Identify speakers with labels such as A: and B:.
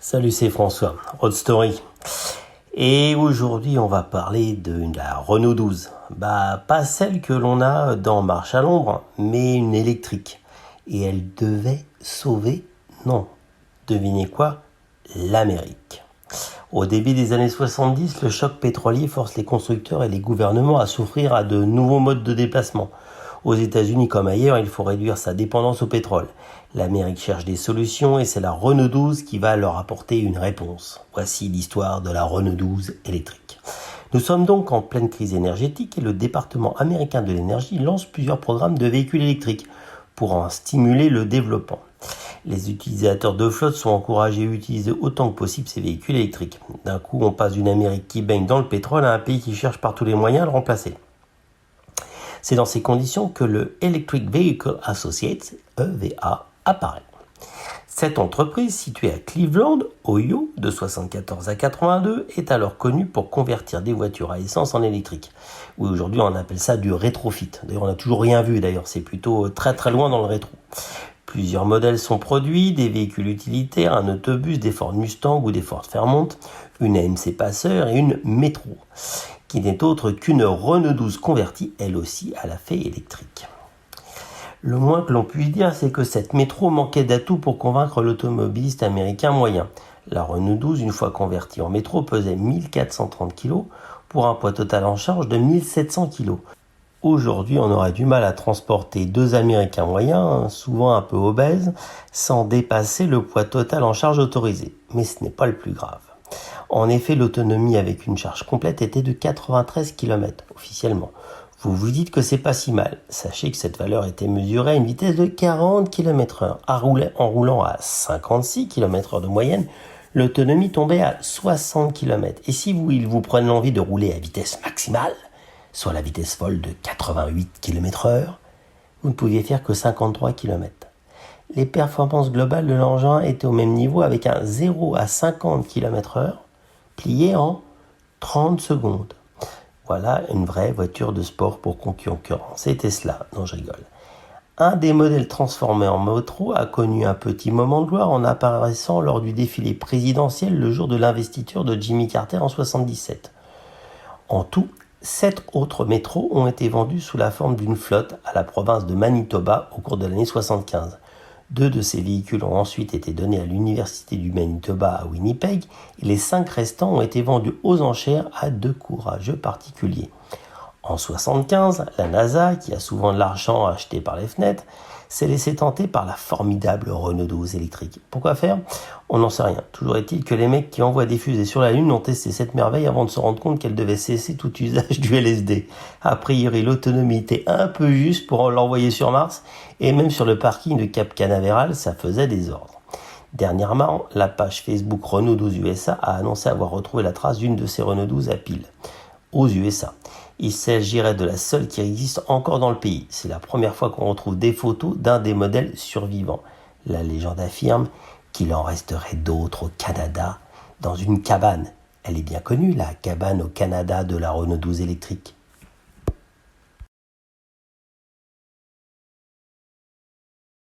A: Salut, c'est François, Road Story. Et aujourd'hui, on va parler de la Renault 12. Pas celle que l'on a dans Marche à l'ombre, mais une électrique. Et elle devait sauver, non, devinez quoi, l'Amérique. Au début des années 70, le choc pétrolier force les constructeurs et les gouvernements à s'offrir à de nouveaux modes de déplacement. Aux États-Unis comme ailleurs, il faut réduire sa dépendance au pétrole. L'Amérique cherche des solutions et c'est la Renault 12 qui va leur apporter une réponse. Voici l'histoire de la Renault 12 électrique. Nous sommes donc en pleine crise énergétique et le département américain de l'énergie lance plusieurs programmes de véhicules électriques pour en stimuler le développement. Les utilisateurs de flotte sont encouragés à utiliser autant que possible ces véhicules électriques. D'un coup, on passe d'une Amérique qui baigne dans le pétrole à un pays qui cherche par tous les moyens à le remplacer. C'est dans ces conditions que le Electric Vehicle Associates, EVA, apparaît. Cette entreprise, située à Cleveland, Ohio, de 1974 à 1982, est alors connue pour convertir des voitures à essence en électrique. Oui, aujourd'hui, on appelle ça du rétrofit. D'ailleurs, on n'a toujours rien vu, c'est plutôt très très loin dans le rétro. Plusieurs modèles sont produits, des véhicules utilitaires, un autobus, des Ford Mustang ou des Ford Fairmont, une AMC Passer et une Metro, qui n'est autre qu'une Renault 12 convertie, elle aussi, à la fée électrique. Le moins que l'on puisse dire, c'est que cette métro manquait d'atouts pour convaincre l'automobiliste américain moyen. La Renault 12, une fois convertie en métro, pesait 1430 kg pour un poids total en charge de 1700 kg. Aujourd'hui, on aurait du mal à transporter deux Américains moyens, souvent un peu obèses, sans dépasser le poids total en charge autorisé. Mais ce n'est pas le plus grave. En effet, l'autonomie avec une charge complète était de 93 km officiellement. Vous vous dites que c'est pas si mal. Sachez que cette valeur était mesurée à une vitesse de 40 km/h. En roulant à 56 km/h de moyenne, l'autonomie tombait à 60 km. Et si il vous prenait l'envie de rouler à vitesse maximale, soit la vitesse folle de 88 km/h, vous ne pouviez faire que 53 km. Les performances globales de l'engin étaient au même niveau avec un 0 à 50 km/h plié en 30 secondes. Voilà une vraie voiture de sport pour concurrencer Tesla. Non, je rigole. Un des modèles transformés en métro a connu un petit moment de gloire en apparaissant lors du défilé présidentiel le jour de l'investiture de Jimmy Carter en 1977. En tout, 7 autres métros ont été vendus sous la forme d'une flotte à la province de Manitoba au cours de l'année 1975. 2 de ces véhicules ont ensuite été donnés à l'université du Manitoba à Winnipeg et les 5 restants ont été vendus aux enchères à 2 courageux particuliers. En 1975, la NASA, qui a souvent de l'argent acheté par les fenêtres, s'est laissé tenter par la formidable Renault 12 électrique. Pourquoi faire ? On n'en sait rien. Toujours est-il que les mecs qui envoient des fusées sur la Lune ont testé cette merveille avant de se rendre compte qu'elle devait cesser tout usage du LSD. A priori, l'autonomie était un peu juste pour l'envoyer sur Mars, et même sur le parking de Cap Canaveral, ça faisait des ordres. Dernièrement, la page Facebook Renault 12 USA a annoncé avoir retrouvé la trace d'une de ces Renault 12 à pile, aux USA. Il s'agirait de la seule qui existe encore dans le pays. C'est la première fois qu'on retrouve des photos d'un des modèles survivants. La légende affirme qu'il en resterait d'autres au Canada, dans une cabane. Elle est bien connue, la cabane au Canada de la Renault 12 électrique.